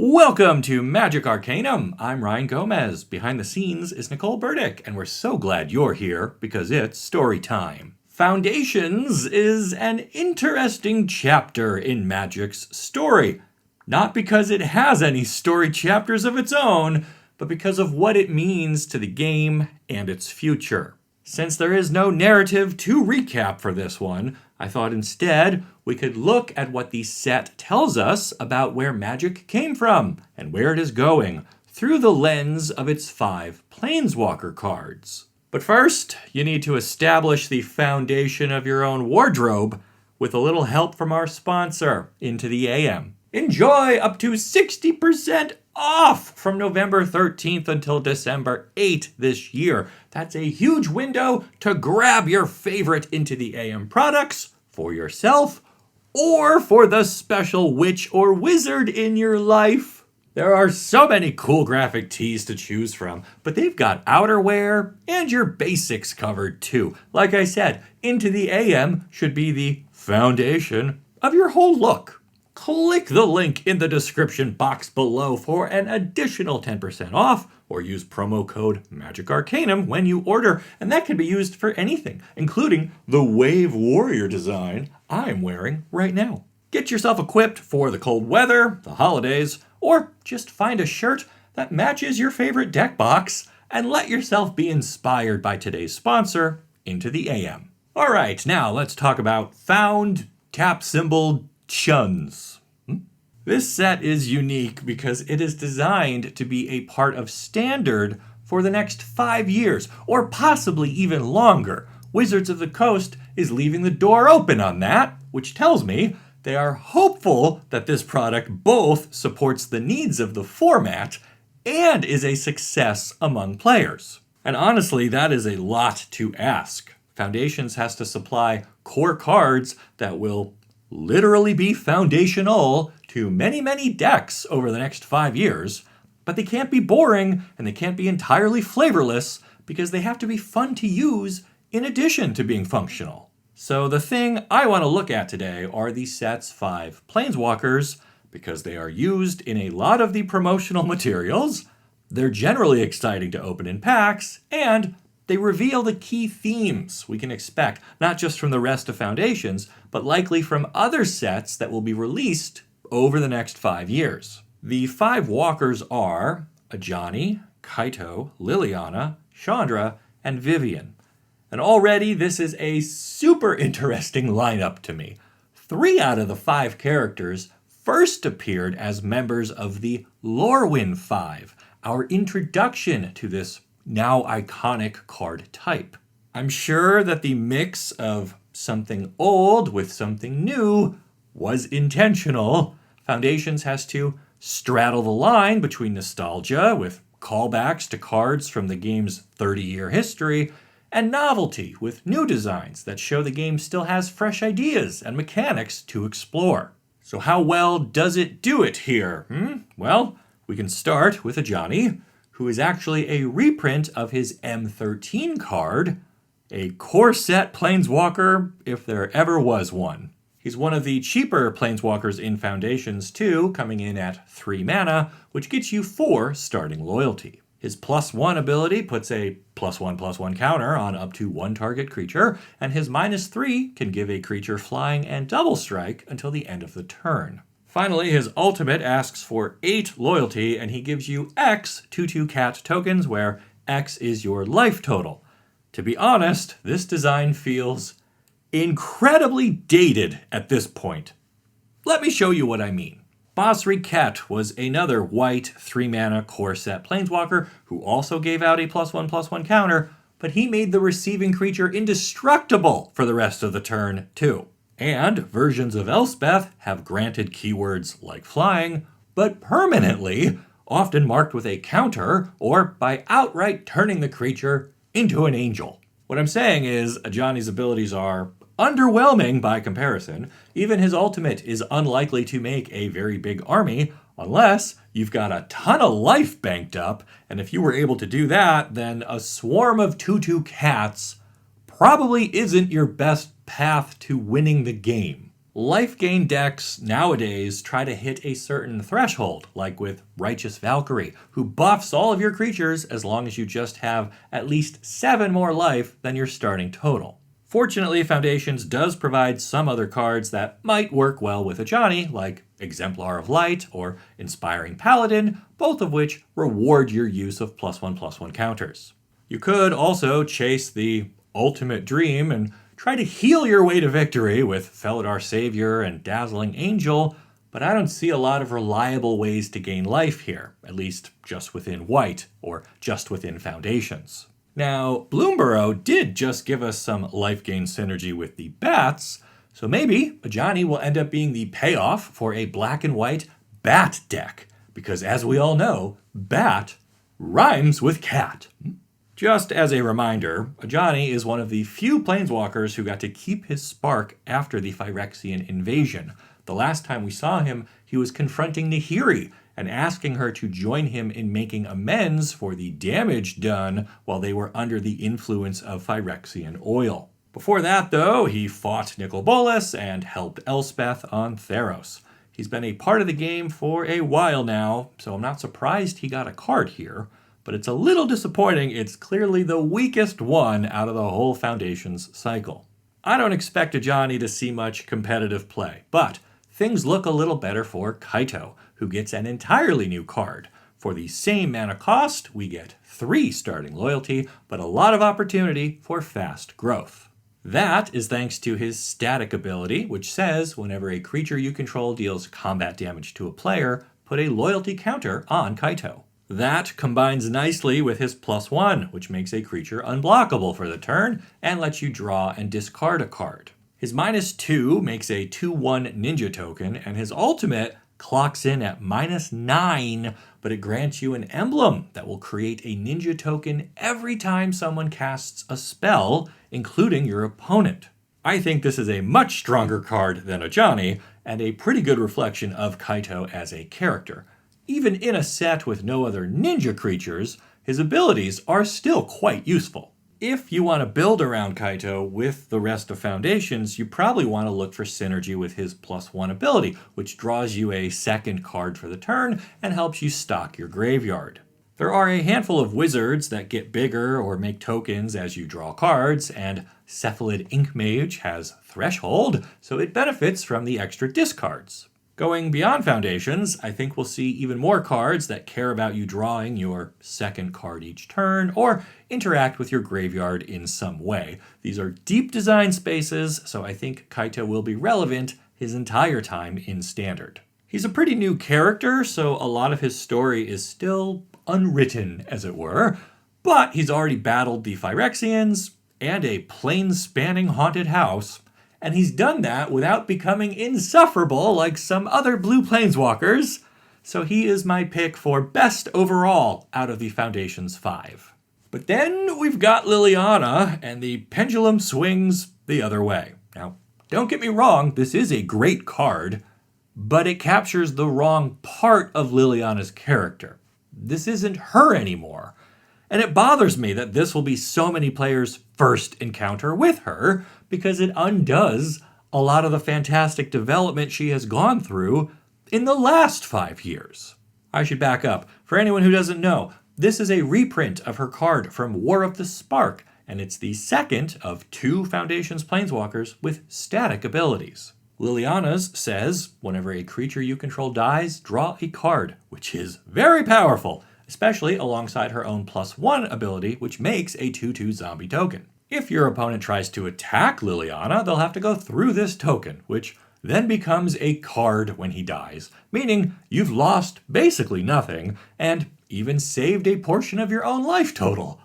Welcome to Magic Arcanum. I'm Ryan Gomez. Behind the scenes is Nicole Burdick, and we're so glad you're here because it's story time. Foundations is an interesting chapter in Magic's story. Not because it has any story chapters of its own, but because of what it means to the game and its future. Since there is no narrative to recap for this one, I thought instead we could look at what the set tells us about where Magic came from and where it is going through the lens of its 5 Planeswalker cards. But first, you need to establish the foundation of your own wardrobe with a little help from our sponsor, Into the AM. Enjoy up to 60% off from November 13th until December 8th this year. That's a huge window to grab your favorite Into the AM products for yourself or for the special witch or wizard in your life. There are so many cool graphic tees to choose from, but they've got outerwear and your basics covered too. Like I said, Into the AM should be the foundation of your whole look. Click the link in the description box below for an additional 10% off, or use promo code MAGICARCANUM when you order, and that can be used for anything, including the Wave Warrior design I'm wearing right now. Get yourself equipped for the cold weather, the holidays, or just find a shirt that matches your favorite deck box, and let yourself be inspired by today's sponsor, Into the AM. Alright, now let's talk about found tap symbol chuns. This set is unique because it is designed to be a part of Standard for the next 5 years, or possibly even longer. Wizards of the Coast is leaving the door open on that, which tells me they are hopeful that this product both supports the needs of the format and is a success among players. And honestly, that is a lot to ask. Foundations has to supply core cards that will literally be foundational to many decks over the next 5 years, but they can't be boring and they can't be entirely flavorless because they have to be fun to use in addition to being functional. So the thing I want to look at today are the set's 5 Planeswalkers because they are used in a lot of the promotional materials, they're generally exciting to open in packs, and they reveal the key themes we can expect, not just from the rest of Foundations, but likely from other sets that will be released over the next 5 years. The 5 walkers are Ajani, Kaito, Liliana, Chandra, and Vivien. And already this is a super interesting lineup to me. 3 out of the 5 characters first appeared as members of the Lorwyn 5, our introduction to this now iconic card type. I'm sure that the mix of something old with something new was intentional. Foundations has to straddle the line between nostalgia with callbacks to cards from the game's 30-year history and novelty with new designs that show the game still has fresh ideas and mechanics to explore. So how well does it do it here? Well, we can start with Ajani, who is actually a reprint of his M13 card, a core set Planeswalker if there ever was one. He's one of the cheaper Planeswalkers in Foundations too, coming in at 3 mana, which gets you 4 starting loyalty. His +1 ability puts a +1/+1 counter on up to 1 target creature, and his -3 can give a creature flying and double strike until the end of the turn. Finally, his ultimate asks for 8 loyalty, and he gives you X 2/2 cat tokens, where X is your life total. To be honest, this design feels incredibly dated at this point. Let me show you what I mean. Basri Ket was another white 3-mana core set Planeswalker who also gave out a +1/+1 counter, but he made the receiving creature indestructible for the rest of the turn too. And versions of Elspeth have granted keywords like flying, but permanently, often marked with a counter or by outright turning the creature into an angel. What I'm saying is Ajani's abilities are underwhelming by comparison. Even his ultimate is unlikely to make a very big army unless you've got a ton of life banked up, and if you were able to do that, then a swarm of 2/2 cats probably isn't your best path to winning the game. Life gain decks nowadays try to hit a certain threshold, like with Righteous Valkyrie, who buffs all of your creatures as long as you just have at least 7 more life than your starting total. Fortunately, Foundations does provide some other cards that might work well with Ajani, like Exemplar of Light or Inspiring Paladin, both of which reward your use of +1/+1 counters. You could also chase the ultimate dream and try to heal your way to victory with Felidar Savior and Dazzling Angel, but I don't see a lot of reliable ways to gain life here, at least just within white or just within Foundations. Now, Bloomborough did just give us some life gain synergy with the bats, so maybe Ajani will end up being the payoff for a black and white bat deck, because as we all know, bat rhymes with cat. Just as a reminder, Ajani is one of the few planeswalkers who got to keep his spark after the Phyrexian invasion. The last time we saw him, he was confronting Nahiri and asking her to join him in making amends for the damage done while they were under the influence of Phyrexian oil. Before that, though, he fought Nicol Bolas and helped Elspeth on Theros. He's been a part of the game for a while now, so I'm not surprised he got a card here, but it's a little disappointing. It's clearly the weakest one out of the whole Foundations cycle. I don't expect Ajani to see much competitive play, but things look a little better for Kaito, who gets an entirely new card. For the same mana cost, we get 3 starting loyalty, but a lot of opportunity for fast growth. That is thanks to his static ability, which says whenever a creature you control deals combat damage to a player, put a loyalty counter on Kaito. That combines nicely with his +1, which makes a creature unblockable for the turn and lets you draw and discard a card. His -2 makes a 2/1 ninja token, and his ultimate clocks in at -9, but it grants you an emblem that will create a ninja token every time someone casts a spell, including your opponent. I think this is a much stronger card than Ajani, and a pretty good reflection of Kaito as a character. Even in a set with no other ninja creatures, his abilities are still quite useful. If you want to build around Kaito with the rest of Foundations, you probably want to look for synergy with his +1 ability, which draws you a second card for the turn and helps you stock your graveyard. There are a handful of wizards that get bigger or make tokens as you draw cards, and Cephalid Inkmage has Threshold, so it benefits from the extra discards. Going beyond Foundations, I think we'll see even more cards that care about you drawing your second card each turn or interact with your graveyard in some way. These are deep design spaces, so I think Kaito will be relevant his entire time in Standard. He's a pretty new character, so a lot of his story is still unwritten, as it were, but he's already battled the Phyrexians and a plane-spanning haunted house, and he's done that without becoming insufferable like some other blue planeswalkers, so he is my pick for best overall out of the Foundations 5. But then we've got Liliana, and the pendulum swings the other way. Now, don't get me wrong, this is a great card, but it captures the wrong part of Liliana's character. This isn't her anymore. And it bothers me that this will be so many players' first encounter with her, because it undoes a lot of the fantastic development she has gone through in the last 5 years. I should back up. For anyone who doesn't know, this is a reprint of her card from War of the Spark, and it's the second of 2 Foundations planeswalkers with static abilities. Liliana's says, whenever a creature you control dies, draw a card, which is very powerful, especially alongside her own +1 ability, which makes a 2/2 zombie token. If your opponent tries to attack Liliana, they'll have to go through this token, which then becomes a card when he dies, meaning you've lost basically nothing, and even saved a portion of your own life total,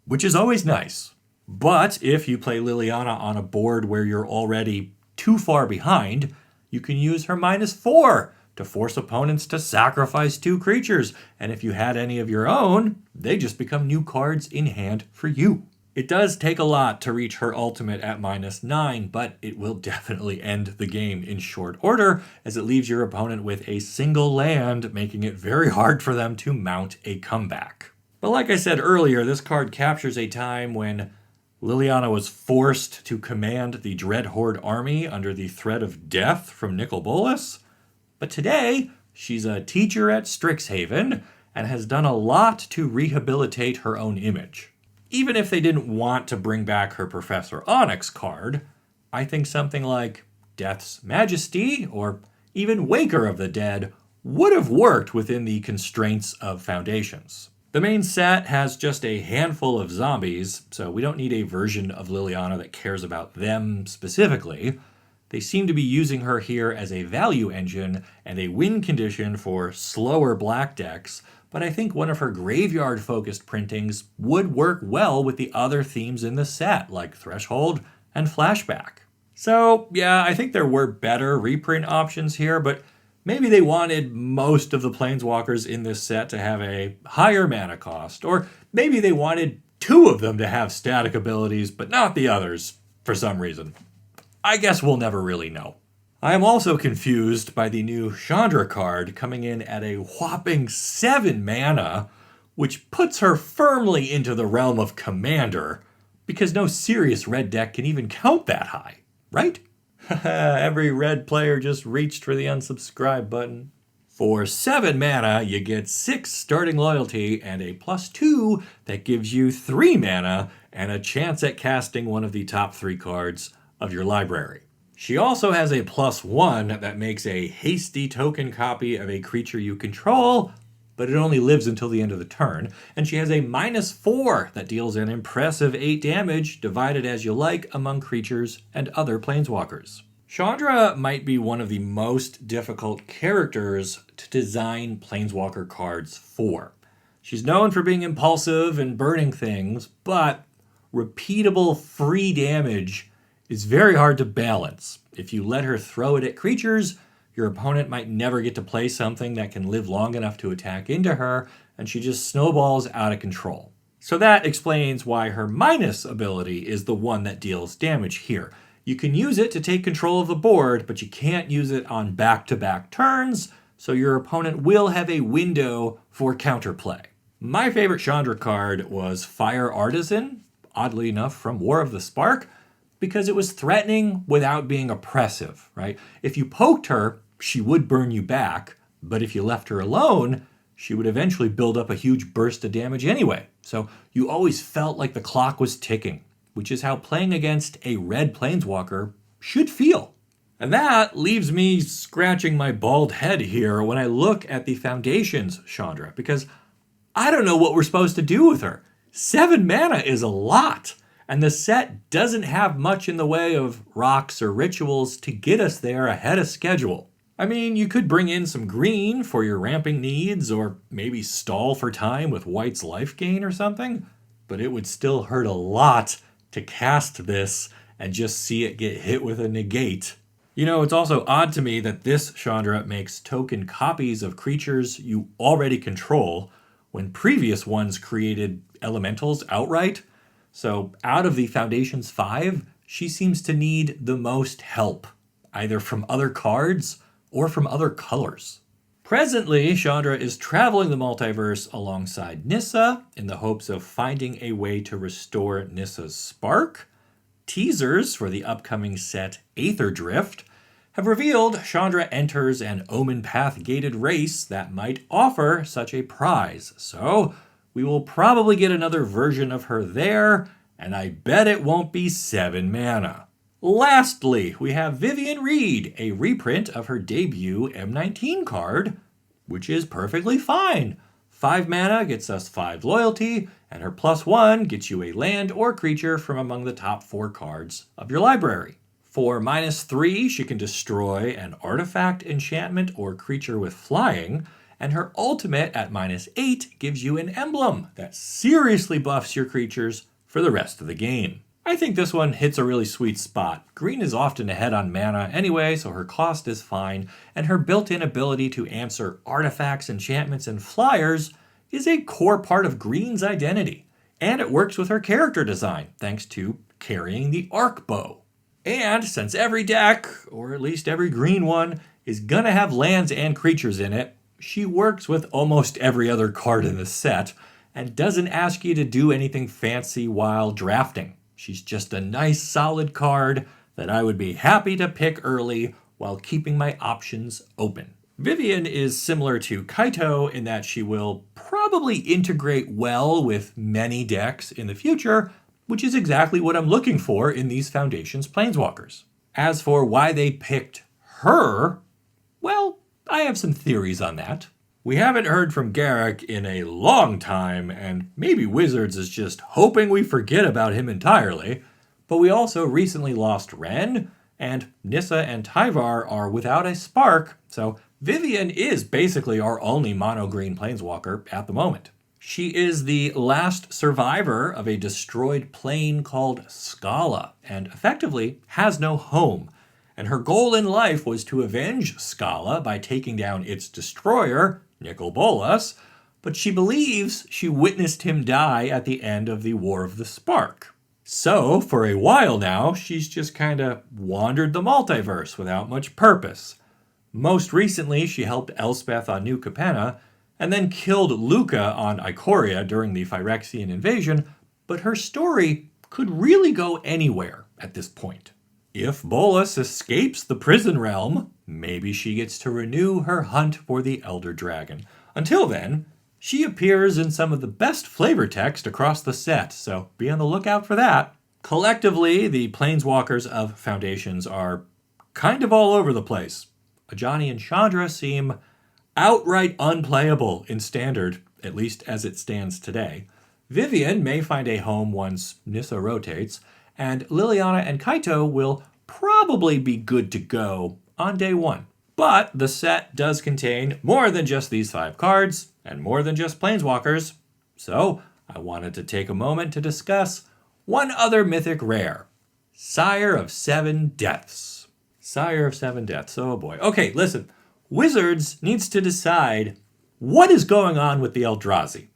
which is always nice. But if you play Liliana on a board where you're already too far behind, you can use her -4 to force opponents to sacrifice 2 creatures, and if you had any of your own, they just become new cards in hand for you. It does take a lot to reach her ultimate at -9, but it will definitely end the game in short order, as it leaves your opponent with a single land, making it very hard for them to mount a comeback. But like I said earlier, this card captures a time when Liliana was forced to command the Dreadhorde army under the threat of death from Nicol Bolas. But today, she's a teacher at Strixhaven and has done a lot to rehabilitate her own image. Even if they didn't want to bring back her Professor Onyx card, I think something like Death's Majesty or even Waker of the Dead would have worked within the constraints of Foundations. The main set has just a handful of zombies, so we don't need a version of Liliana that cares about them specifically. They seem to be using her here as a value engine and a win condition for slower black decks, but I think one of her graveyard-focused printings would work well with the other themes in the set, like Threshold and Flashback. So, yeah, I think there were better reprint options here, but maybe they wanted most of the Planeswalkers in this set to have a higher mana cost, or maybe they wanted two of them to have static abilities, but not the others, for some reason. I guess we'll never really know. I am also confused by the new Chandra card coming in at a whopping 7 mana, which puts her firmly into the realm of Commander, because no serious red deck can even count that high, right? Every red player just reached for the unsubscribe button. For 7 mana, you get 6 starting loyalty and a +2 that gives you 3 mana and a chance at casting one of the top 3 cards of your library. She also has a +1 that makes a hasty token copy of a creature you control, but it only lives until the end of the turn, and she has a -4 that deals an impressive 8 damage, divided as you like among creatures and other planeswalkers. Shandra might be one of the most difficult characters to design planeswalker cards for. She's known for being impulsive and burning things, but repeatable free damage is very hard to balance. If you let her throw it at creatures, your opponent might never get to play something that can live long enough to attack into her, and she just snowballs out of control. So that explains why her minus ability is the one that deals damage here. You can use it to take control of the board, but you can't use it on back-to-back turns, so your opponent will have a window for counterplay. My favorite Chandra card was Fire Artisan, oddly enough from War of the Spark, because it was threatening without being oppressive, right? If you poked her, she would burn you back, but if you left her alone, she would eventually build up a huge burst of damage anyway. So you always felt like the clock was ticking, which is how playing against a red planeswalker should feel. And that leaves me scratching my bald head here when I look at the Foundations Chandra, because I don't know what we're supposed to do with her. 7 mana is a lot. And the set doesn't have much in the way of rocks or rituals to get us there ahead of schedule. I mean, you could bring in some green for your ramping needs, or maybe stall for time with white's life gain or something, but it would still hurt a lot to cast this and just see it get hit with a negate. You know, it's also odd to me that this Chandra makes token copies of creatures you already control, when previous ones created elementals outright. So out of the Foundations 5, she seems to need the most help, either from other cards or from other colors. Presently, Chandra is traveling the multiverse alongside Nissa in the hopes of finding a way to restore Nissa's spark. Teasers for the upcoming set Aether Drift have revealed Chandra enters an Omen Path gated race that might offer such a prize. So we will probably get another version of her there, and I bet it won't be 7 mana. Lastly, we have Vivien Reed, a reprint of her debut M19 card, which is perfectly fine. 5 mana gets us 5 loyalty, and her +1 gets you a land or creature from among the top 4 cards of your library. For -3, she can destroy an artifact, enchantment, or creature with flying, and her ultimate at -8 gives you an emblem that seriously buffs your creatures for the rest of the game. I think this one hits a really sweet spot. Green is often ahead on mana anyway, so her cost is fine, and her built-in ability to answer artifacts, enchantments, and flyers is a core part of Green's identity. And it works with her character design, thanks to carrying the arc bow. And since every deck, or at least every green one, is gonna have lands and creatures in it, she works with almost every other card in the set, and doesn't ask you to do anything fancy while drafting. She's just a nice solid card that I would be happy to pick early while keeping my options open. Vivien is similar to Kaito in that she will probably integrate well with many decks in the future, which is exactly what I'm looking for in these Foundations Planeswalkers. As for why they picked her, well, I have some theories on that. We haven't heard from Garrick in a long time, and maybe Wizards is just hoping we forget about him entirely, but we also recently lost Ren, and Nissa and Tyvar are without a spark, so Vivien is basically our only mono-green planeswalker at the moment. She is the last survivor of a destroyed plane called Scala, and effectively has no home. And her goal in life was to avenge Scala by taking down its destroyer, Nicol Bolas, but she believes she witnessed him die at the end of the War of the Spark. So, for a while now, she's just kinda wandered the multiverse without much purpose. Most recently, she helped Elspeth on New Capenna, and then killed Luca on Ikoria during the Phyrexian invasion, but her story could really go anywhere at this point. If Bolas escapes the prison realm, maybe she gets to renew her hunt for the Elder Dragon. Until then, she appears in some of the best flavor text across the set, so be on the lookout for that. Collectively, the Planeswalkers of Foundations are kind of all over the place. Ajani and Chandra seem outright unplayable in Standard, at least as it stands today. Vivien may find a home once Nissa rotates, and Liliana and Kaito will probably be good to go on day one. But the set does contain more than just these 5 cards, and more than just Planeswalkers, so I wanted to take a moment to discuss one other mythic rare, Sire of Seven Deaths. Sire of Seven Deaths, oh boy. Okay, listen, Wizards needs to decide what is going on with the Eldrazi.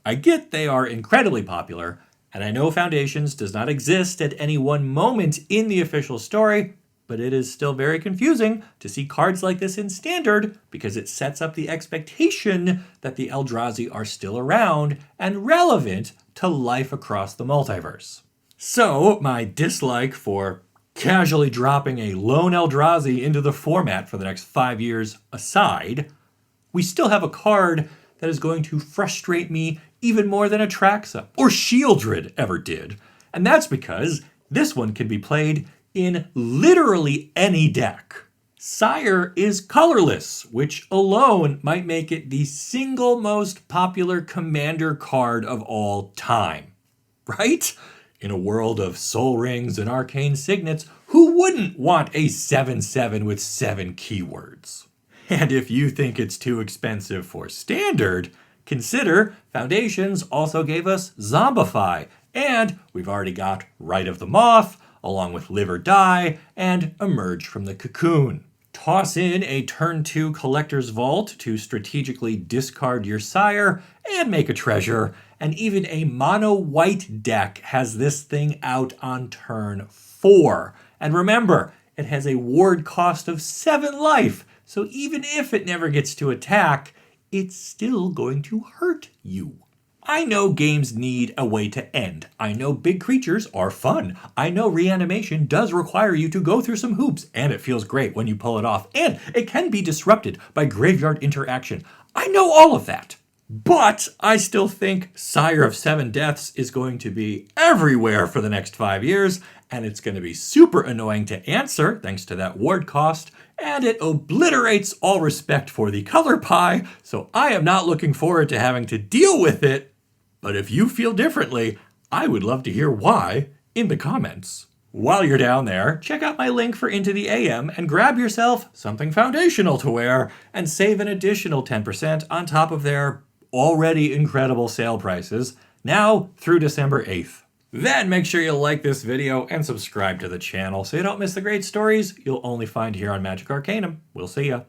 I get they are incredibly popular, and I know Foundations does not exist at any one moment in the official story, but it is still very confusing to see cards like this in Standard because it sets up the expectation that the Eldrazi are still around and relevant to life across the multiverse. So, my dislike for casually dropping a lone Eldrazi into the format for the next 5 years aside, we still have a card that is going to frustrate me even more than Atraxa or Shieldred ever did. And that's because this one can be played in literally any deck. Sire is colorless, which alone might make it the single most popular commander card of all time. Right? In a world of soul rings and arcane signets, who wouldn't want a 7/7 with 7 keywords? And if you think it's too expensive for Standard, consider Foundations also gave us Zombify, and we've already got Rite of the Moth, along with Live or Die, and Emerge from the Cocoon. Toss in a turn 2 Collector's Vault to strategically discard your Sire and make a treasure, and even a mono-white deck has this thing out on turn 4. And remember, it has a ward cost of 7 life, so even if it never gets to attack, it's still going to hurt you. I know games need a way to end. I know big creatures are fun. I know reanimation does require you to go through some hoops, and it feels great when you pull it off, and it can be disrupted by graveyard interaction. I know all of that. But I still think Sire of Seven Deaths is going to be everywhere for the next 5 years, and it's going to be super annoying to answer thanks to that ward cost, and it obliterates all respect for the color pie, so I am not looking forward to having to deal with it. But if you feel differently, I would love to hear why in the comments. While you're down there, check out my link for Into the AM and grab yourself something foundational to wear and save an additional 10% on top of their already incredible sale prices, now through December 8th. Then make sure you like this video and subscribe to the channel so you don't miss the great stories you'll only find here on Magic Arcanum. We'll see ya.